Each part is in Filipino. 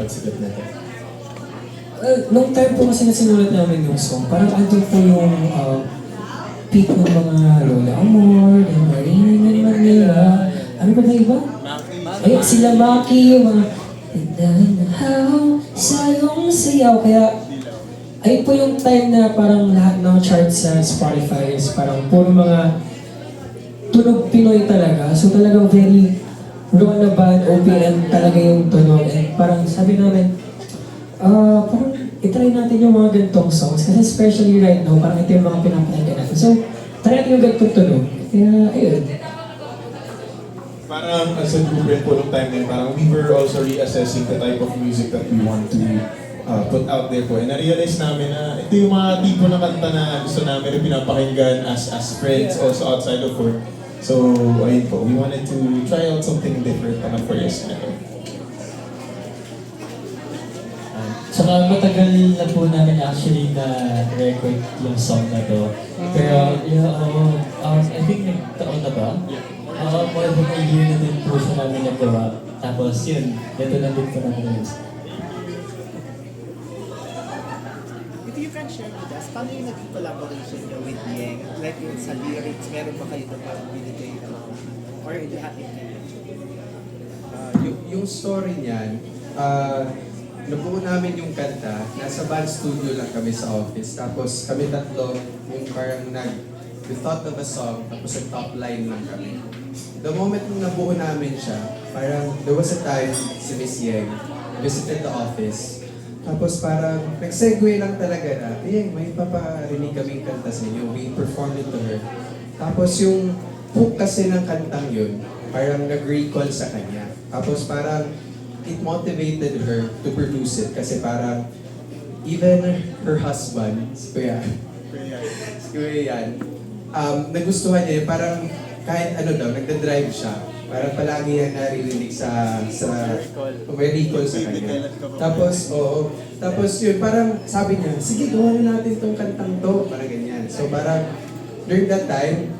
makapagsikat na ito? Nung time po kasi na sinulat namin yung song, parang andun po yung peak ng mga Lola Amor, and Marina and Manila. Ano ba na iba? Ayun, sila Maki, yung mga Nahaw sa iyong sayaw. Kaya, ayun po yung time na parang lahat ng charts sa Spotify is parang puro mga tunog Pinoy talaga. So talagang very raw na band, OPM talaga yung tunog. And parang sabi namin, parang itry natin yung mga gantong songs. Kasi especially right now, parang ito yung mga pinapakinggan natin. So, try natin yung gantong tunog. Kaya, ayun. Parang as a group rin po nung time na yun, parang we were also reassessing the type of music that we want to put out there po. And na-realize namin na ito yung mga tipo na kanta na gusto namin rin pinapakinggan as friends, also outside of work. So, ayun po, we wanted to try out something different naman for yes na ito. Saka matagal na po namin actually na record yung song na to. Pero, I think nagtaon na ba? More than a year na din po siya namin nagawa. Tapos yun, ito na din po namin yung If you can share with us, paano yung naging collaboration niyo with Yeng? Like yung sa lyrics, meron ba kayo na parang binigay na or lahat yung kayo? Yung story niyan, nabuo namin yung kanta, nasa band studio lang kami sa office. Tapos kami tatlo, yung parang we thought of a song, tapos ang top line lang kami. The moment nung nabuo namin siya, parang there was a time si Miss Yeng visited the office. Tapos parang nag-segue lang talaga na, Yeng, may paparinig kaming kanta sa inyo. We performed it to her. Tapos yung hook kasi ng kantang yun, parang nag-recall sa kanya. Tapos parang it motivated her to produce it kasi parang even her husband, si Kuya Yan, nagustuhan niya yun. Parang kahit ano daw, nagda-drive siya. Parang palagi yan naririnig sa may recall sa kanya. Tapos, tapos yun, parang sabi niya, sige, gawa na natin itong kantang to. Parang ganyan. So parang during that time,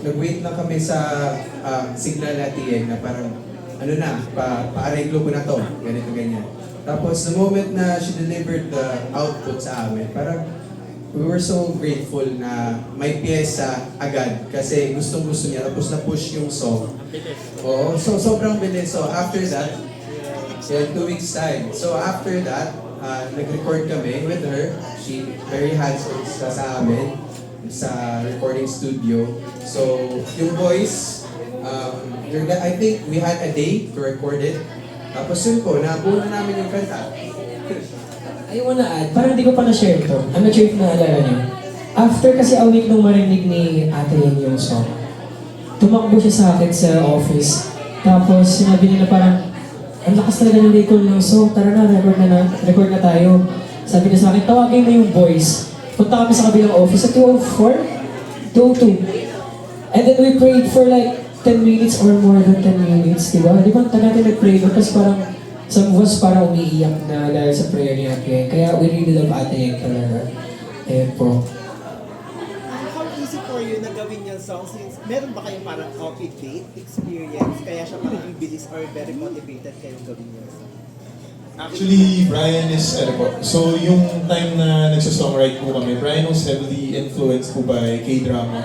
nag-wait lang kami sa signal na Yeng na parang ano na, pa-areglo ko na to, ganito, ganyan. Tapos, the moment na she delivered the output sa amin, parang we were so grateful na may pyesa agad kasi gustong-gusto niya, tapos na-push yung song. Oo, so sobrang bilis. So after that, 2 weeks time. So after that, nag-record kami with her. She very hands-on sa amin sa recording studio. So, yung voice, I think we had a day to record it. Tapos yun po, nabuo na namin yung kanta. I wanna add, parang hindi ko pa na-share ito. I'm not sure if naalala niyo. After kasi a week nung marinig ni Ate Yeng yung song, tumakbo siya sa akin sa office. Tapos sinabi niya na parang, ang lakas talaga ng recall ng song, tara na, record na tayo. Sabi niya sa akin, tawagin mo yung boys. Punta kami sa kabilang office sa 204, 202. And then we prayed for like 10 minutes or more than 10 minutes, di ba? Di ba, natin nag-pray doon kasi parang some of us parang umiiyak na dahil sa prayer ni Ate Yeng. Kaya we really love Ate Yeng talaga. Ayan po. How easy for you na gawin yung song since meron ba kayong parang copy-date experience kaya siya parang bilis or very motivated kayong gawin yung song? Actually, Brian is, so yung time na nagsasongwrite po kami, Brian was heavily influenced po by K-drama.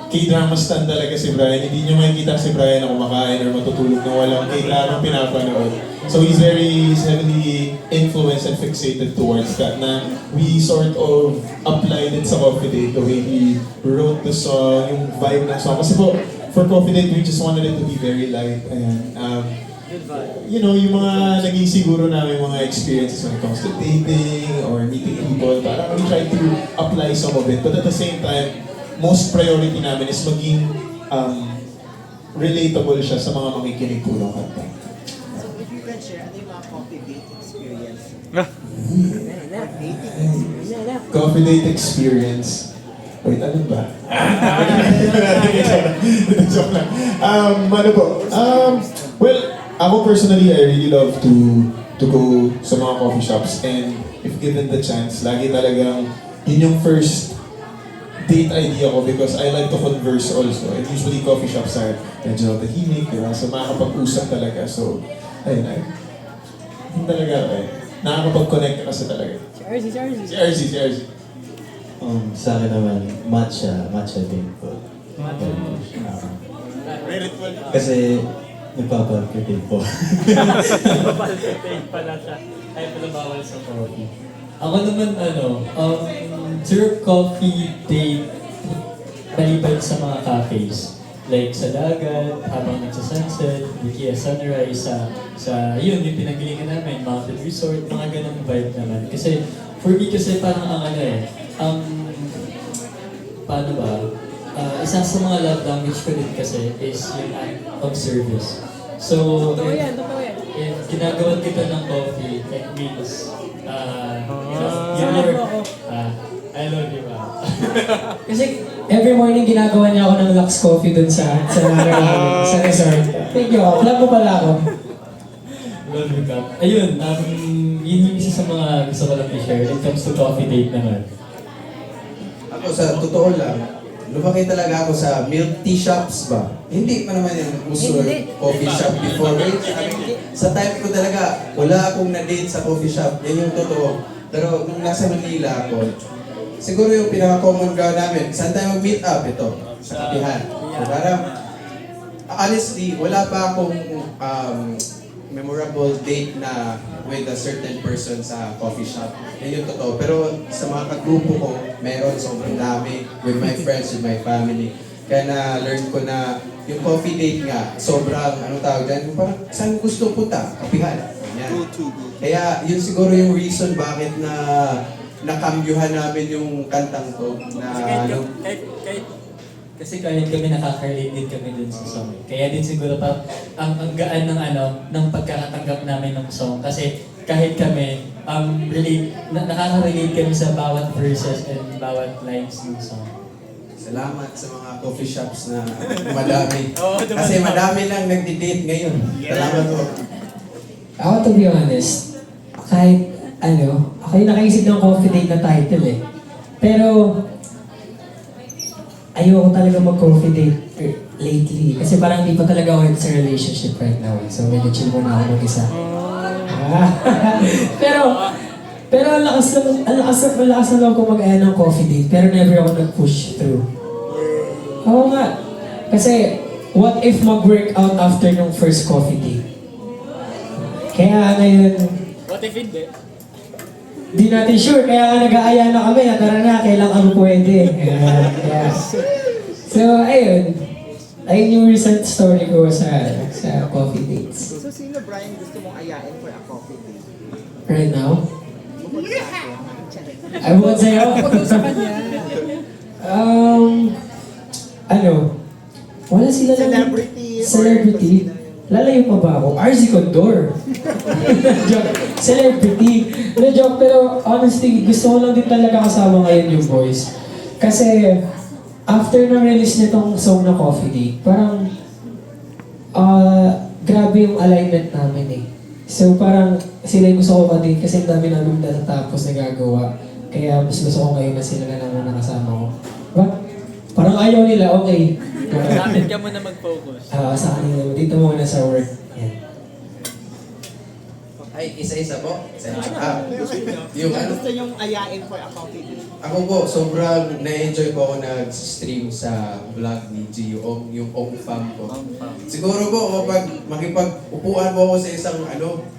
K-drama stan talaga si Brian. Hindi nyo makikita si Brian na kumakain or matutulog na walang K-drama pinapanood. So he's heavily influenced and fixated towards that na we sort of applied it sa Coffee Date, the way he wrote the song, yung vibe ng song. Kasi po, for Coffee Date, we just wanted it to be very light. Ayan. You know, yung mga naging siguro namin mga experiences when it comes to dating or meeting people, parang we try to apply some of it. But at the same time, most priority namin is maging relatable siya sa mga makikinig po ng kanta. So if you can share, ano yung mga coffee-date experience? Coffee date experience. Wait, ano ba? Joke lang. Ano po? Well, ako personally, I really love to go sa mga coffee shops and if given the chance, lagi talagang yun yung first date idea ko because I like to converse also. And usually coffee shops are medyo tahimik, diba? So makakapag-usap talaga. So, ayun, talaga eh. Nakakapag-connect ka kasi talaga. Si RC. Sa akin naman, matcha din po. Kasi nagpapalpitate po. Nagpapalpitate pala siya. Ay, pala bawal sa coffee. Ako naman, zero coffee date maliban sa mga cafes. Like sa dagat, habang nagsa-sunset, di kaya sunrise, yun, yung pinagalingan namin, mountain resort, mga ganun vibe naman. Kasi, for me kasi parang paano ba? Isa sa mga love language ko din kasi is yung act of service. So, if ginagawan kita ng coffee, it means, I love you, Kasi every morning ginagawa niya ako ng Lux Coffee dun sa sa resort. Thank you. Plug mo pala ako. Love you, Kap. Ayun, yun yung isa sa mga gusto ko lang i-share. When it comes to coffee date naman. Ako sa totoo lang, lumaki talaga ako sa milk tea shops ba? Hindi pa naman yung uso coffee shop before. Sa time ko talaga, wala akong na-date sa coffee shop. Yan yung totoo. Pero nung nasa Manila ako, siguro yung pinaka-common ground namin, saan tayo mag-meet up? Ito, sa Kapihan. So parang, honestly, wala pa akong memorable date na with a certain person sa coffee shop. Yan yung totoo. Pero sa mga kagrupo ko, meron sobrang dami with my friends, with my family. Kaya na-learn ko na yung coffee date nga, sobrang, tawag dyan, yung parang saan gusto punta? Kapihan. Yan. Kaya yun siguro yung reason bakit na nakambyuhan namin yung kantang to. Kasi kahit kami nakaka-relate din kami dun sa song. Kaya din siguro pa ang gaan ng pagkakatanggap namin ng song. Kasi kahit kami, nakaka-relate kami sa bawat verses and bawat lines ng song. Salamat sa mga coffee shops na madami. Kasi madami lang nagdi-date ngayon. Salamat po. Ako, to be honest, kahit ako yung nakaisip ng coffee date na title eh. Pero, ayoko talaga mag-coffee date lately. Kasi parang hindi pa talaga ako sa relationship right now. So, medyo chill muna ako mag-isa. pero ang lakas na lang ko mag-aya ng coffee date. Pero never ako nag-push through. Oo nga. Kasi, what if mag-work out after ng first coffee date? Kaya ngayon, What if hindi? di natin sure, kaya nga nag-aaya na kami, tara na, kailan kami pwede. Yeah. So, ayun. Ayun yung recent story ko sa coffee dates. So, sino, Brian, gusto mong ayain for a coffee date? Right now, Bukod sa akin. ay bukod sa'yo. Sa kanya. Wala sila lang. Celebrity. Lalayo pa ba ako? RC Condor. Joke. Celebrity. No, joke, pero honestly, gusto ko lang din talaga kasama ngayon yung boys. Kasi, after na release nitong song na Coffee Date, parang, grabe yung alignment namin eh. So parang, sila yung gusto ko ka-date kasi ang dami namin natatapos na gagawa. Kaya mas gusto ko ngayon na sila na naman nakasama ko. Diba? Parang ayaw nila, okay. Bakit ka muna mag-focus? Sa kanila, dito muna sa work. Yan. Ay, isa-isa po. Yung gusto yung ayain for a coffee date? Ako po, sobrang na-enjoy ko ako nag-stream sa vlog ni Gio Ong, yung Ong Fam ko. Siguro po, kapag makipag-upuan po ako sa isang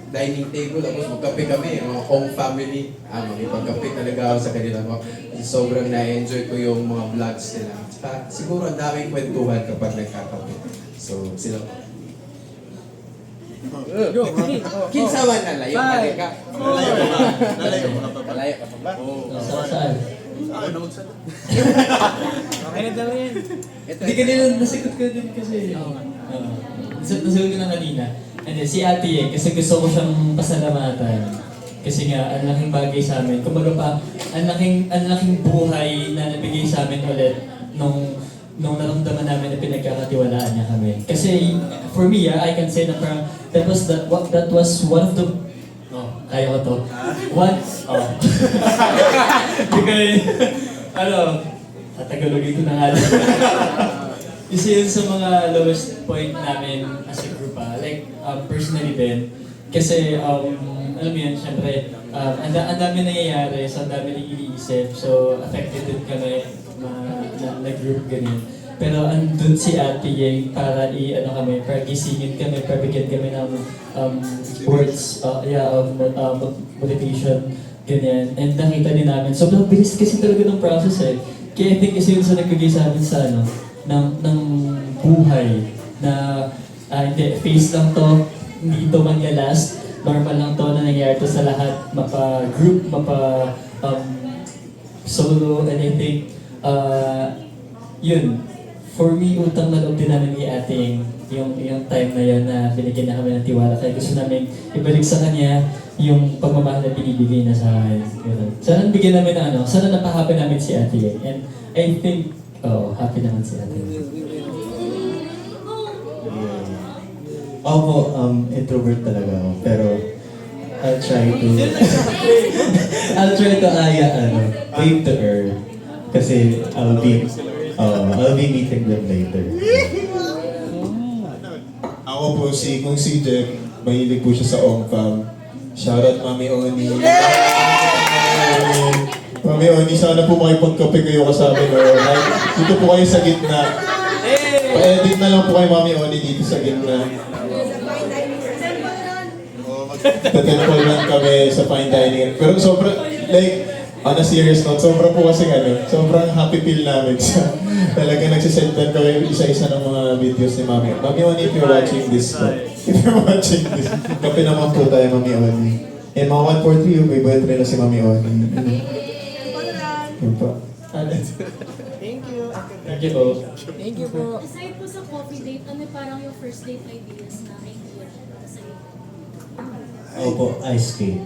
dining table, tapos magkape kami, mga Ong family, makipagkape talaga ako sa kanila po. Sobrang na-enjoy ko yung mga vlogs nila. Tsaka, siguro ang daming kwentuhan kapag nagkakape. So, sila po. Kinsawan na layo ka rin ka. Nalayo mo na pa ba? Malayo ka pa ba? Saan? Ako na magsalita. Okay na daw yan. Hindi kanina, nasagot ko din kasi. Oo nga. Nasagot ko na kanina. And then, si Ate kasi gusto ko siyang pasalamatan. Kasi nga, ang laking bagay sa amin. Kumbaga pa, ang laking buhay na nabigay sa amin ulit nung naramdaman namin na pinagkakatiwalaan niya kami. Kasi, for me, I can say na parang, that was one of the... Kaya ko to. Tatagalogin ko na nga lang. Kasi yun sa mga lowest point namin as a group, like, personally din. Kasi, alam mo yan, syempre, ang dami nangyayari, so ang dami nang iniisip, so affected din kami na group ganyan. Pero andun si Ate Yang para para gisingin kami, para bigyan kami ng words of motivation, ganyan. And nakita din namin, sobrang bilis kasi talaga ng process eh. Kaya I think kasi yun sa nagbigay sa amin sa ng buhay na hindi, face lang to, hindi to manlalast, normal lang to na nangyayari to sa lahat, mapa-group, solo, and I think, yun, for me, utang na loob din namin ni Ate yung time na yun na binigyan na kami ng tiwala. Kaya gusto namin ibalik sa kanya yung pagmamahal na binibigay na sa akin. Sana bigyan namin sana napahappy namin si Ate Yang. And I think, happy naman si Ate Yang. Ako, introvert talaga ako, pero I'll try to wave to earth. Kasi I'll be meeting them later. Ako po, kung si Jeff, mahilig po siya sa Ongfam. Shoutout Mami Oni. Mami Oni, sana po makipagkape kayo kasama ko. Dito po kayo sa gitna. Pa-edit na lang po kay Mami Oni dito sa gitna. Tatemple lang kami sa fine dining. Pero sobrang, on a serious note, sobrang po kasi sobrang happy feel namin sa talaga nagsisendan kami isa-isa ng mga videos ni Mami. Mami Oni, if you're watching this, kape naman po tayo, Mami Oni. And mga 143, yung may boyfriend na si Mami Oni. Yun po. Thank you. Thank you po. Thank you po. Aside po sa coffee date, ano parang yung first date ideas na idea para sa'yo? Ako po, ice skate.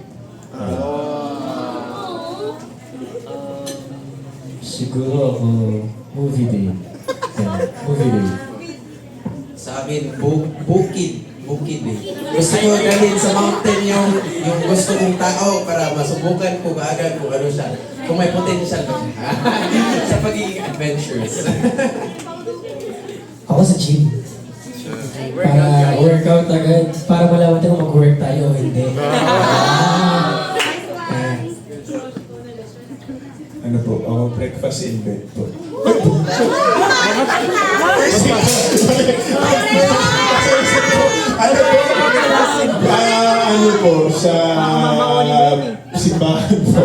Siguro ako, movie day. Yeah, movie day. Sa amin, bukid eh. Gusto ko dalhin sa mountain yung gusto kong tao para masubukan ko agad kung ano siya. Kung may potential ba siya. Sa pagiging adventurous. Ako sa gym. Para workout agad. Para malaman tayo kung mag-work tayo o hindi. Ano po, ako breakfast in bed po. Ano po, sa simbahan po.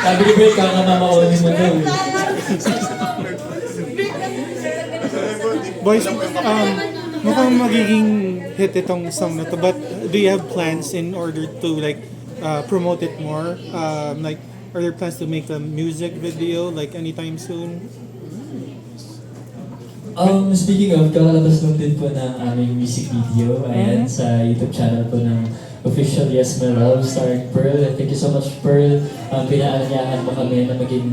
Sabi ni Bray, kakamaonin mo daw. Boys, mukhang magiging hit itong song na to, but do you have plans in order to promote it more? Are there plans to make a music video anytime soon? Speaking of, kakalabas lang din po ng aming music video. Ayan, sa YouTube channel po ng official Yes My Love, starring Pearl. And thank you so much, Pearl. Pinaalanyahan mo kami na maging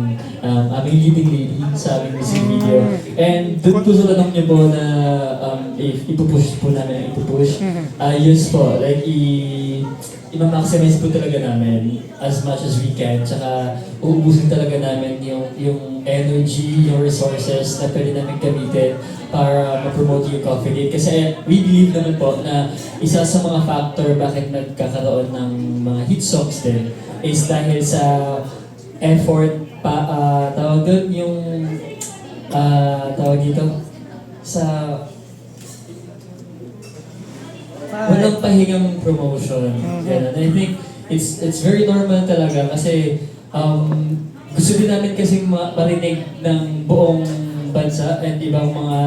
aming leading lady sa aming music video. And doon po sa tanong niyo po na ipupush po namin, yes po, i-maximize po talaga namin as much as we can. Tsaka uubusin talaga namin yung energy, yung resources na pwede namin gamitin para ma-promote yung Coffee Date. Kasi we believe naman po na isa sa mga factor bakit nagkakaroon ng mga hit songs din is dahil sa effort tawag doon yung tawag dito sa walang pahingang promotion. And I think it's very normal talaga kasi gusto din namin kasing marinig ng buong bansa and ibang mga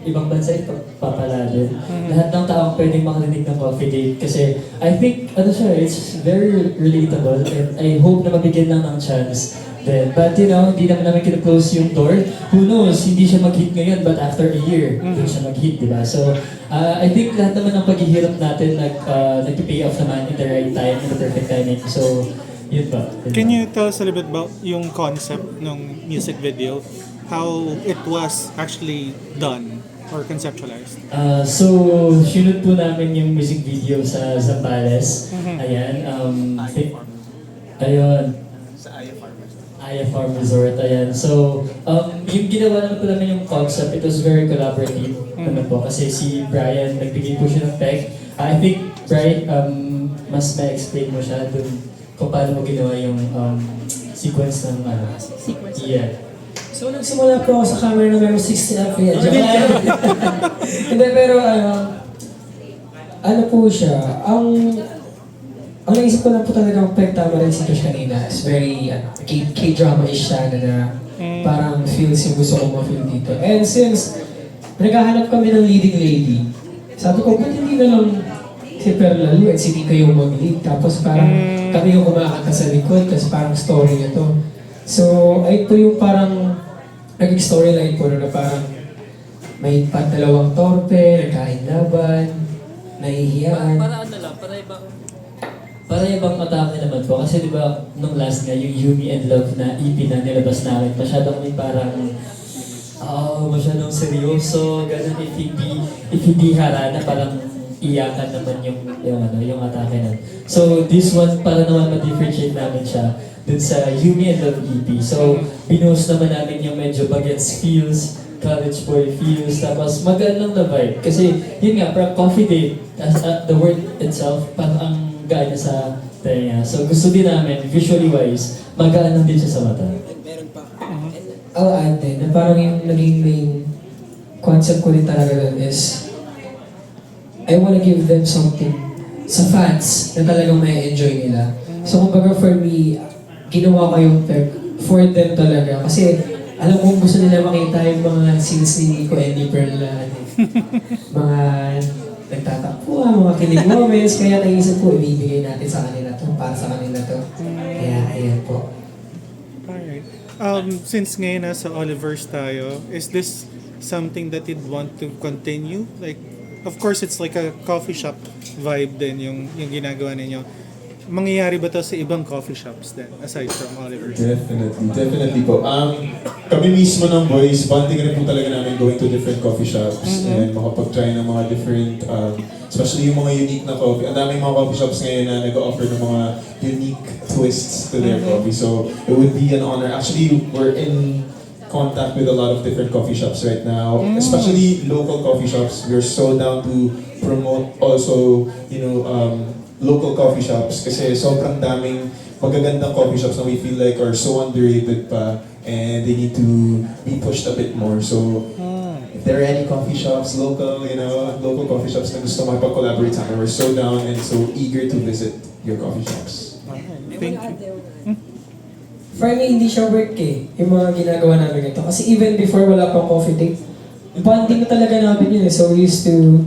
ibang bansa ipapala din. Lahat ng taong pwedeng makarinig ng Coffee Date kasi I think it's very relatable and I hope na mabigyan lang ng chance then. But hindi naman namin kina-close yung door. Who knows, hindi siya mag-hit ngayon but after a year, hindi siya mag-hit, diba? So, I think lahat naman ng paghihirap natin nag-pay off naman in the right time, in the perfect timing. So, yun pa. Can you tell us a little bit about yung concept ng music video? How it was actually done or conceptualized? So, sinunod po namin yung music video sa Zambales. Ayan. Ayun. Aya Farm Resort, ayan. So, yung ginawa naman po namin yung concept, it was very collaborative naman po kasi si Brian, nagbigay po siya ng tech. I think Brian, mas ma-explain mo siya dun kung paano mo ginawa yung sequence ng Sequence. Yeah. So, nagsimula po ako sa camera na meron 60 FPS. Hindi, pero ano po siya, ang naisip ko lang po talaga tama rin si Josh kanina is very K-drama-ish siya na parang feels yung gusto ko ma-feel dito. And since naghahanap kami ng leading lady, sabi ko, ba't hindi na lang si Perlalu at si Nika yung mag-lead, tapos parang kami yung kumakanta sa likod, tapos parang story na to. So, ay ito yung parang naging storyline po na parang may dalawang torpe, nagkain laban, nahihiyaan. Para ibang atake naman po. Kasi di ba, nung last nga, yung Yumi and Love na EP na nilabas namin, masyadong may parang, masyadong seryoso, ganun, if hindi harana, parang iyakan naman yung atake na. So, this one, para naman ma-differentiate namin siya dun sa Yumi and Love EP. So, binuhos naman namin yung medyo bagets feels, college boy feels, tapos magaan lang na vibe. Kasi, yun nga, parang coffee date, the word itself, parang ang gaan niya sa tenga. So, gusto din namin, visually wise, magaan lang din siya sa mata. I'll add din, na parang yung naging main concept ko din talaga dun is I wanna give them something sa fans na talagang may enjoy nila. So kumbaga for me, ginawa ko yung for them talaga. Kasi alam kong gusto nila makita yung mga scenes ni Nico and ni Pearl na mga nagtatakbuhan, mga kilig moments. Kaya naisip ko, ibibigay natin sa kanila to, para sa kanila to. Kaya ayan po. Alright. Since ngayon nasa Oliver's tayo, is this something that you'd want to continue? Like, of course, it's like a coffee shop vibe din yung ginagawa ninyo. Mangyayari ba to sa ibang coffee shops din, aside from Oliver's? Definitely po. Kami mismo ng boys, bonding rin po talaga namin going to different coffee shops and makapag-try ng mga different, especially yung mga unique na coffee. Ang daming mga coffee shops ngayon na nag-offer ng mga unique twists to their coffee. So, it would be an honor. Actually, we're in contact with a lot of different coffee shops right now, especially local coffee shops. We're so down to promote also, local coffee shops kasi sobrang daming magagandang coffee shops na we feel like are so underrated pa and they need to be pushed a bit more. So, if there are any coffee shops, local coffee shops na gusto makipag-collaborate sa amin, we're so down and so eager to visit your coffee shops. Thank you. For me, hindi siya work yung mga ginagawa namin ito. Kasi even before wala pang coffee date, bonding talaga namin yun So we used to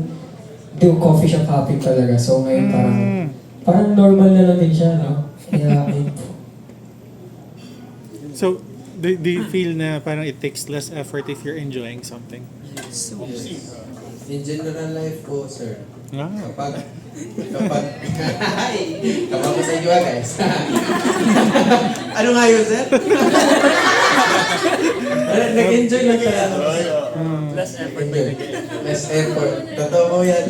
do coffee shop hopping talaga. So ngayon parang normal na lang din siya, no? Kaya, So, do you feel na parang it takes less effort if you're enjoying something? In general life po, sir. Kapag ko sa inyo guys. Ano nga yun, sir? Nag-enjoy lang talaga. Less effort. Less effort. Totoo mo yan.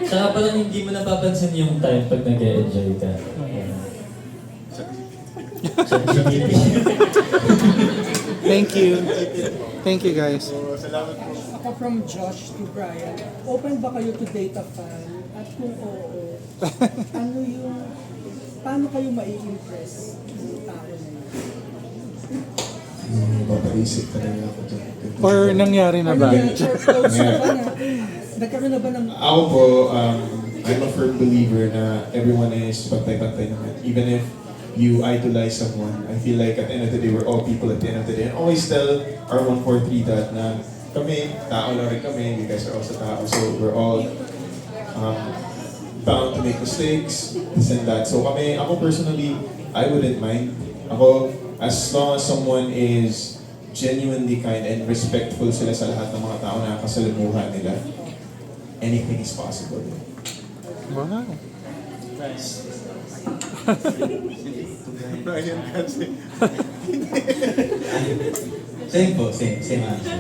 Saka parang hindi mo napapansin yung time pag nag-e-enjoy ka. Thank you. Thank you, guys. Ako from Josh to Brian, open ba kayo to date a fan? At kung oo, paano kayo mai-impress ng tao na yun? Mapaisip talaga ako dyan. Or nangyari na ba? Nagkaroon na ba ng... Ako po, I'm a firm believer na everyone is pantay-pantay naman. Even if you idolize someone, I feel like at the end of the day, we're all people at the end of the day. And always tell our 143 that na kami, tao lang rin kami, you guys are also tao. So we're all bound to make mistakes, this and that. So ako personally, I wouldn't mind. Ako, as long as someone is genuinely kind and respectful sila sa lahat ng mga tao na kasalamuhan nila, anything is possible. Wow. Brian kasi. Same po, same answer.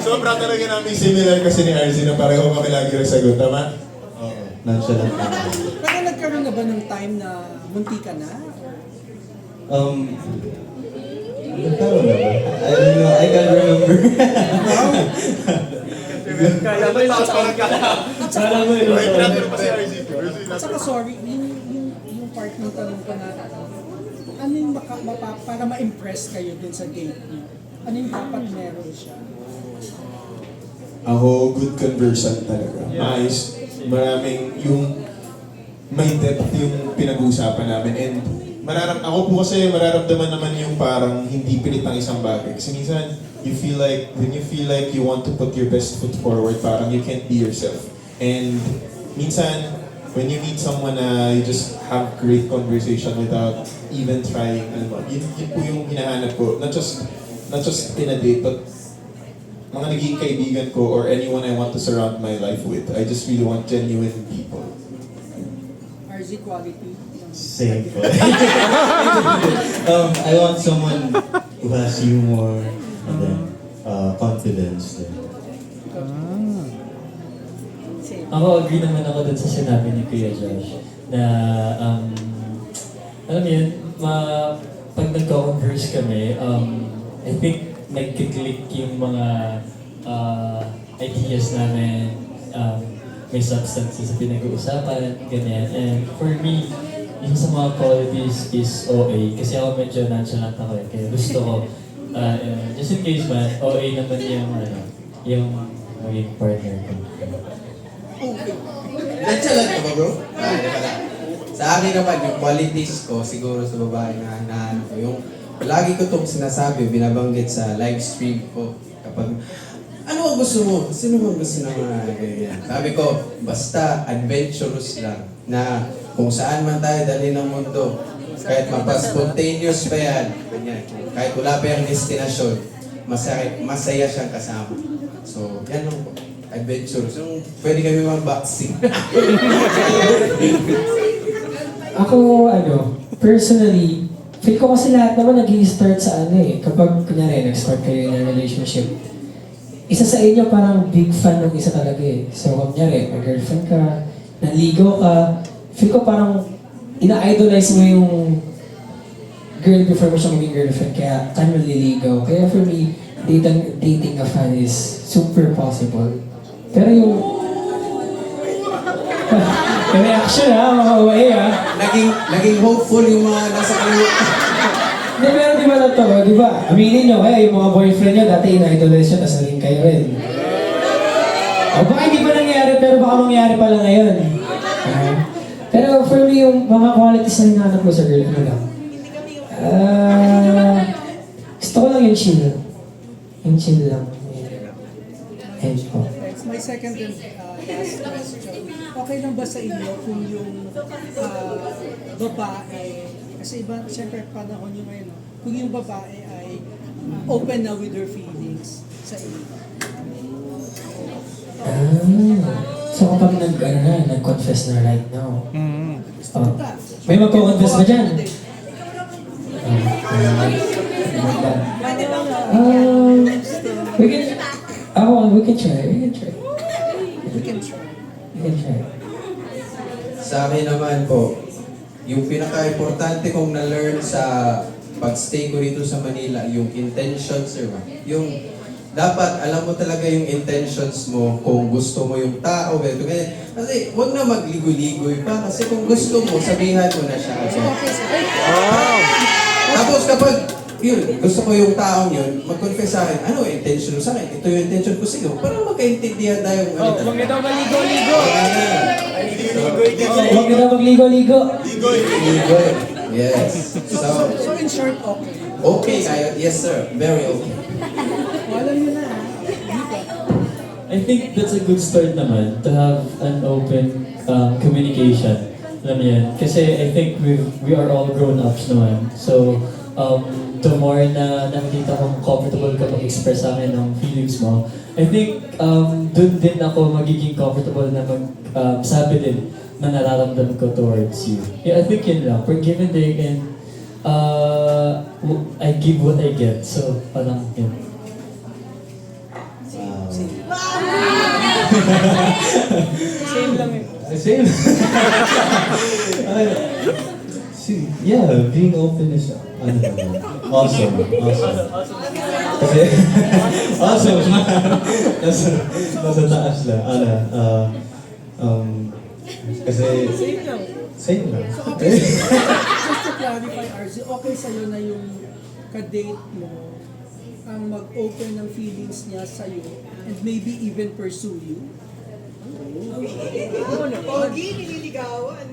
Sobrang talaga namin similar kasi ni RZ na pareho kami lagi rin sagot, tama? Oo, nonchalant ako. Pero nagkaroon na ba ng time na munti ka na? Nagkaroon na ba? I don't know, I can't remember. Kala mo yung song ka. Kala mo yung song. At saka sorry, yung part ng tanong ko na, ano yung para ma-impress kayo dun sa date niyo? Ano yung dapat meron siya? Ako, good conversant talaga. Maayos. Maraming yung may depth yung pinag-uusapan namin. And ako po kasi mararamdaman naman yung parang hindi pilit ng isang bagay. Kasi minsan, when you feel like you want to put your best foot forward, parang you can't be yourself. And minsan, when you meet someone na you just have great conversation without even trying, yun po yung hinahanap ko. Not just in a date, but mga naging kaibigan ko or anyone I want to surround my life with. I just really want genuine people. RZ quality? Same po. I want someone who has humor and then confidence. Same. Ako, agree naman ako dun sa sinabi ni Kuya Josh na, alam mo yun, pag nagko-converse kami, I think nagkiklik yung mga ideas namin, may substances sa pinag-uusapan, ganyan. And for me, yung sa mga qualities is OA, kasi ako medyo nonchalant ako eh, kaya gusto ko, just in case man, OA naman yung maging partner ko. Nonchalant ka ba, bro? Hindi pala. Sa akin naman, yung qualities ko, siguro sa babae na hinahanap ko, yung lagi ko itong sinasabi, binabanggit sa live stream ko. Kapag, ano ang gusto mo? Sino bang gusto ng mga ganyan? Sabi ko, basta adventurous lang. Na kung saan man tayo dali ng mundo, kahit mapa-spontaneous pa yan, ganyan. Kahit wala pa yung destinasyon, masaya siyang kasama. So, yan lang po. Adventurous. Yung pwede kami mag-boxing. Ako, personally, feel ko kasi lahat naman nag-i-start sa kapag kunyari, nag-start kayo in a relationship, isa sa inyo parang big fan ng isa talaga eh. So, kunyari, may girlfriend ka, naligaw ka, feel ko parang ina-idolize mo yung girl before mo siya maging girlfriend, kaya naliligaw. Kaya for me, dating a fan is super possible. Pero yung... May reaction mga OA Naging hopeful yung mga nasa kaliwa. Hindi, pero di ba totoo, di ba? Aminin nyo, kaya yung mga boyfriend nyo, dati ina-idolize nyo, tapos naging kayo rin. O baka hindi pa nangyari, pero baka mangyari pala ngayon. Pero for me, yung mga qualities na hinahanap ko sa girl, gusto ko lang yung chill. Yung chill lang. And po. My second and last question. Okay lang ba sa inyo kung yung babae, kasi iba, siyempre panahon nyo ngayon, kung yung babae ay open na with her feelings sa inyo? So kapag nag-confess na right now, Gusto mo ka? may magko-confess ba dyan? We can try. Sa akin naman po, yung pinaka-importante kong na-learn sa pag-stay ko dito sa Manila, yung intentions, yung dapat alam mo talaga yung intentions mo kung gusto mo yung tao, ganito, ganyan. Kasi huwag na magligoy-ligoy pa kasi kung gusto mo, sabihan mo na siya. Tapos kapag gusto ko yung taong yun, mag-confess sa akin, ano intention mo sa akin? Ito yung intention ko sa iyo. Para magkaintindihan tayo kung ano talaga. Huwag na daw maligo-ligo! Huwag na daw magligo-ligo. Ligoy. Yes. So in short, okay. Okay kayo? Yes sir. Very okay. Alam nyo na I think that's a good start naman to have an open communication. Alam mo yan? Kasi I think we are all grown-ups naman. So, the more na nakikita kong comfortable ka mag-express sa akin ng feelings mo, I think dun din ako magiging comfortable na sabi din na nararamdaman ko towards you. Yeah, I think yun lang. For give and take and I give what I get. So, parang yun. Same lang eh. Same. Yeah, being open is ano naman. Awesome. Kasi, awesome. nasa taas lang. Kasi, same lang. Just to clarify, RZ, okay sa'yo na yung ka-date mo ang mag-open ng feelings niya sa'yo and maybe even pursue you? Pogi, nililigawan.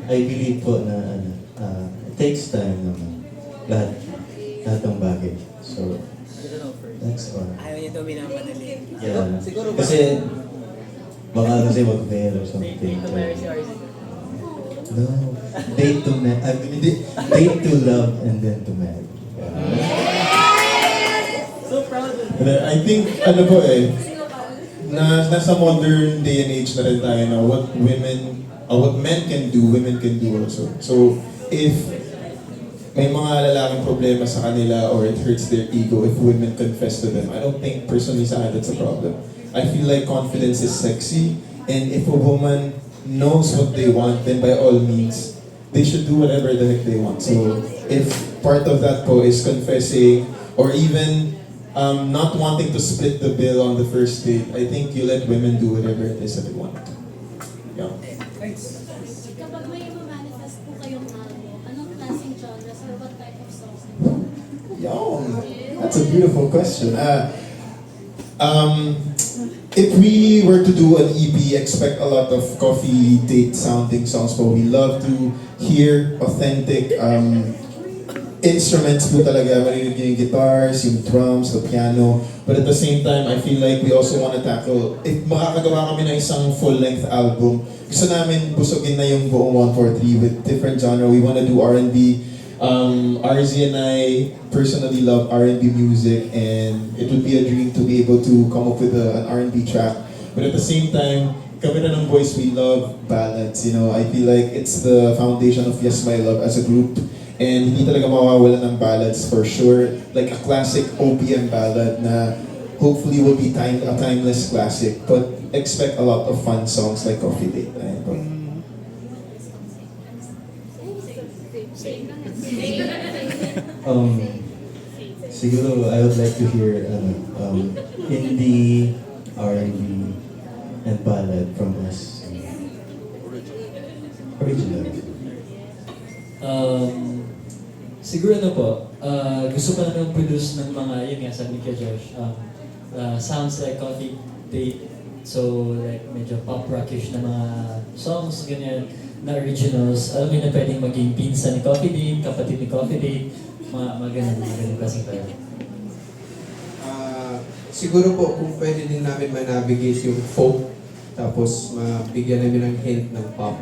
I believe po na it takes time naman. Lahat ng bagay. So, that's all. Ayaw niya daw minamadali. Yeah. Kasi, baka kasi mag-fail or something. No. Date to love and then to marry. I think, ano po nasa modern day and age na rin tayo na what men can do, women can do also. So, if may mga lalaking problema sa kanila or it hurts their ego if women confess to them, I don't think personally sa akin that's a problem. I feel like confidence is sexy, and if a woman knows what they want, then by all means, they should do whatever the heck they want. So, if part of that po is confessing, or even not wanting to split the bill on the first date, I think you let women do whatever it is that they want. Yeah. Thanks. Kapag may manifest po kayong album, anong klaseng genres or what type of songs? Yo, that's a beautiful question. If we were to do an EP, expect a lot of coffee date sounding songs, but we love to hear authentic instruments po talaga. Marinig yung guitars, yung drums, the piano. But at the same time, I feel like we also want to tackle, if makakagawa kami ng isang full-length album, gusto namin busogin na yung buong 143 with different genre. We want to do R&B. RZ and I personally love R&B music, and it would be a dream to be able to come up with an R&B track. But at the same time, kami na ng boys, we love ballads. You know, I feel like it's the foundation of Yes My Love as a group. And hindi talaga mawawala ng ballads for sure. Like a classic OPM ballad na hopefully will be a timeless classic. But expect a lot of fun songs like Coffee Date. Ayan po. Siguro, I would like to hear indie, R&B, and ballad from us. Original. Siguro ano po, gusto pa namin produce ng mga, yun nga, sabi kay Josh, sounds like Coffee Date. So, like, medyo pop rockish na mga songs, ganyan, na originals. Alam mo na pwedeng maging pinsan ni Coffee Date, kapatid ni Coffee Date, mga ganun klaseng tayo. Siguro po, kung pwede din namin manavigate yung folk, tapos mabigyan namin ng hint ng pop.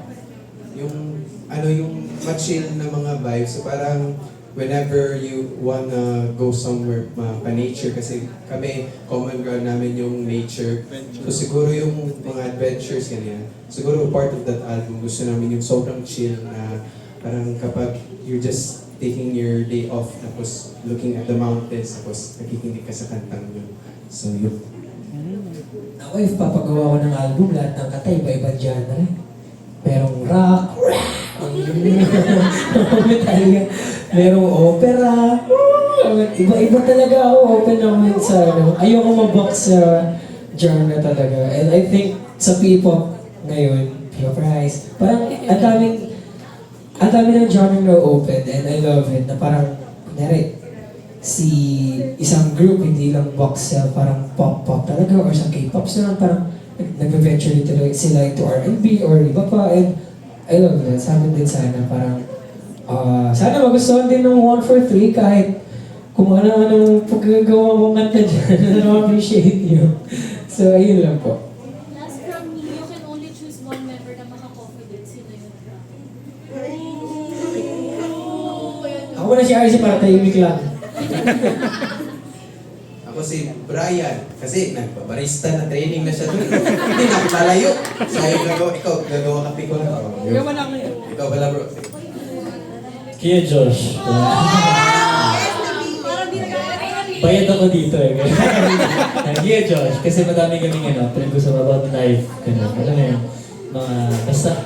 Yung ma-chill na mga vibes. So parang whenever you wanna go somewhere pa-nature, kasi kami, common ground namin yung nature. So siguro yung mga adventures ganyan. Siguro part of that album, gusto namin yung sobrang chill na parang kapag you're just taking your day off, tapos looking at the mountains, tapos nakikinig ka sa kantang yun. So yun. Ako, if papagawa ko ng album, lahat ng kata, iba-ibang genre. Merong rock, merong opera, iba-iba talaga ako, open naman sa ayoko mag-box sa genre talaga. And I think sa P-pop ngayon, P-pop Rise, parang ang dami ng genre na open, and I love it, na parang, kunyari, isang group, hindi lang box sa parang pop-pop talaga, or sa K-pop sila, parang nag-venture sila into R&B or iba pa, and I love that. Sa amin din sana, parang sana magustuhan din ng 143 kahit kung ano-anong paggagawa mong kanta dyan, I appreciate you. So, ayun lang po. Last from me, you can only choose one member na maka-confident. Sino yun? Ako na si RC para tahimik lang. Ako si Brian, kasi nagbabarista na training na siya doon. Hindi na lalayo. So ikaw gagawa ka piko lang. Gawa lang ngayon. Ikaw pala bro. Kaya Josh, bayad ako dito eh. Kaya Josh, kasi madami kaming pinag-usap about life. Alam mo yun, mga, basta.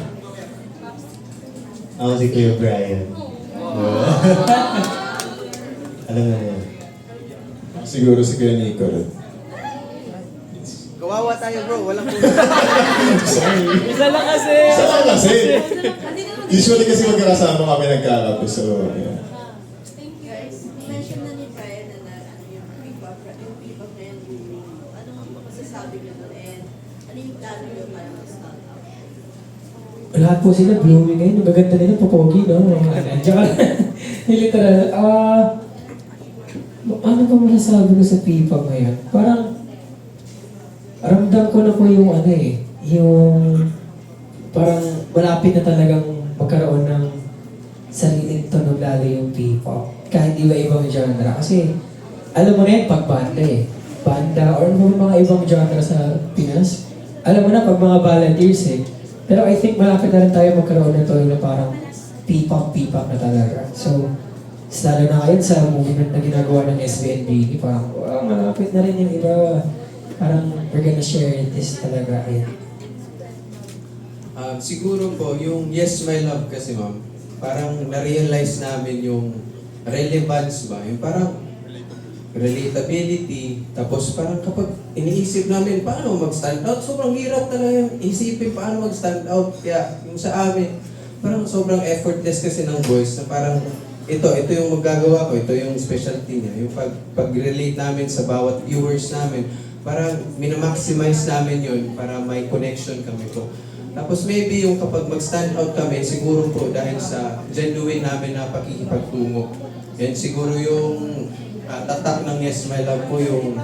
Ako si Kuya Brian. Alam na yan. Siguro si Kuya Nico rin. Kawawa tayo bro, walang Sorry. Isa lang kasi. Saan kasi? Usually kasi magkakasama kami nagkakape, so yeah. Thank you. Guys, mention na ni Brian na ano yung P-pop na yan booming. Ano ang masasabi niyo doon and ano yung plano niyo para mag-start up? Lahat po sila blooming ngayon. Ang gaganda nila, popogi, no? Tsaka, literal, ano ba masasabi ko sa P-pop ngayon? Parang, ramdam ko na po yung yung parang malapit na talagang magkaroon ng sariling tunog lalo yung P-pop. Kahit iba-ibang genre. Kasi, alam mo na yan, pag banda banda or mga ibang genre sa Pinas. Alam mo na, pag mga volunteers Pero I think malapit na rin tayo magkaroon ng tunog na parang P-pop na talaga. So, lalo na ngayon sa movement na ginagawa ng SBNB, parang malapit na rin yung iba. Parang we're gonna share this talaga. Siguro po, yung Yes My Love kasi ma'am, parang na-realize namin yung relevance ba? Yung parang relatability. Tapos parang kapag iniisip namin paano mag-stand out, sobrang hirap talaga yung isipin paano mag-stand out. Kaya yung sa amin, parang sobrang effortless kasi ng voice na parang ito yung magagawa ko, ito yung specialty niya. Yung pag-relate namin sa bawat viewers namin, parang minamaximize namin yun para may connection kami po. Tapos maybe yung kapag mag-stand out kami, siguro po dahil sa genuine namin na pakikipagtungo. And siguro yung tatak ng Yes My Love po yung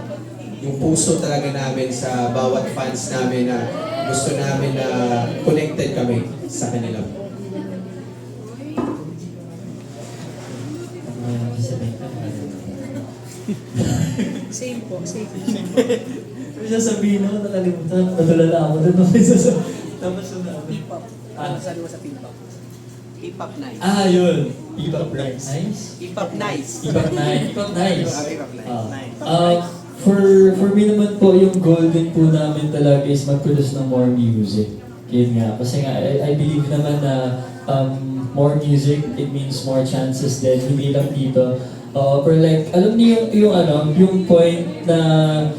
puso talaga namin sa bawat fans namin na gusto namin na connected kami sa kanila. Same po, same. May sasabihin ako, nakalimutan. Natulala ako doon. Tapos yung P-pop. Ano sabi mo sa P-pop? P-pop nice. yun. P-pop nice. P-pop nice. P-pop nice. P-pop nice. P-pop nice. For me naman po, yung goal din po namin talaga is mag-produce ng more music. Yun nga. Kasi nga, I believe naman na more music, it means more chances din. Hindi lang dito. Pero like, alam niyo yung point na,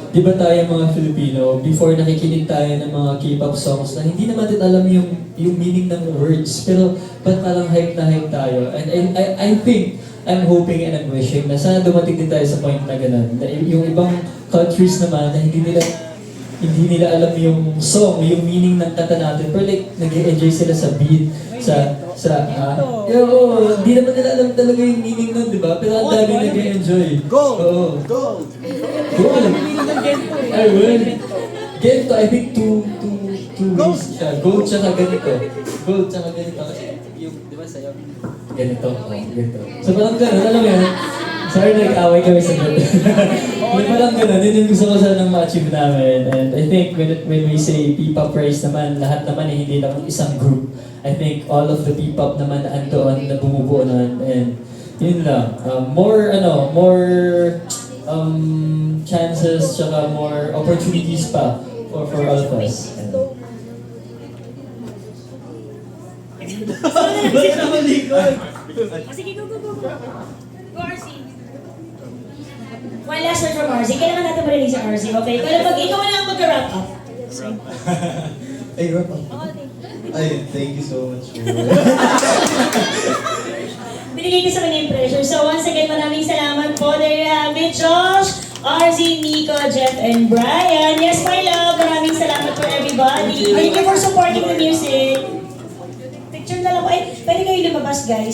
di ba tayo mga Filipino, before nakikinig tayo ng mga K-pop songs na hindi naman din alam yung meaning ng words, pero ba't parang hype na hype tayo? And I think, I'm hoping and I'm wishing na sana dumating din tayo sa point na gano'n. Na yung ibang countries naman na hindi nila alam yung song, yung meaning ng kanta natin, pero like, nag-enjoy sila sa beat, hindi naman nila alam talaga yung meaning nun, di ba? Pero ang dami nag-enjoy. Go! I will. Gento, I think two ways siya. Gold tsaka ganito. Gold tsaka ganito. Kasi yung, di ba sa'yo? Ganito. Ganito. So parang gano'n, alam mo yan? Sorry, nag-away kami sa ganito. Parang gano'n, yun yung gusto ko sanang ma-achieve namin. And I think when we say P-pop praise naman, lahat naman hindi lang isang group. I think all of the P-pop naman na andoon na bumubuo nun. And yun lang. More chances tsaka more opportunities pa for all of us. Sige, go. Go, RC. One last word from RC. Kailangan natin ma-release ang RC, okay? Pero pag ikaw na lang mag-wrap up. Ay, wrap up. Ay, thank you so much. Binigay ko sa kanya yung pressure. So once again, maraming salamat po. There you have it, Josh, RZ, Nico, Jeff, and Brian. Yes, my love. Maraming salamat for everybody. Thank you for supporting the music. Picture na lang po. Pwede kayo lumabas, guys.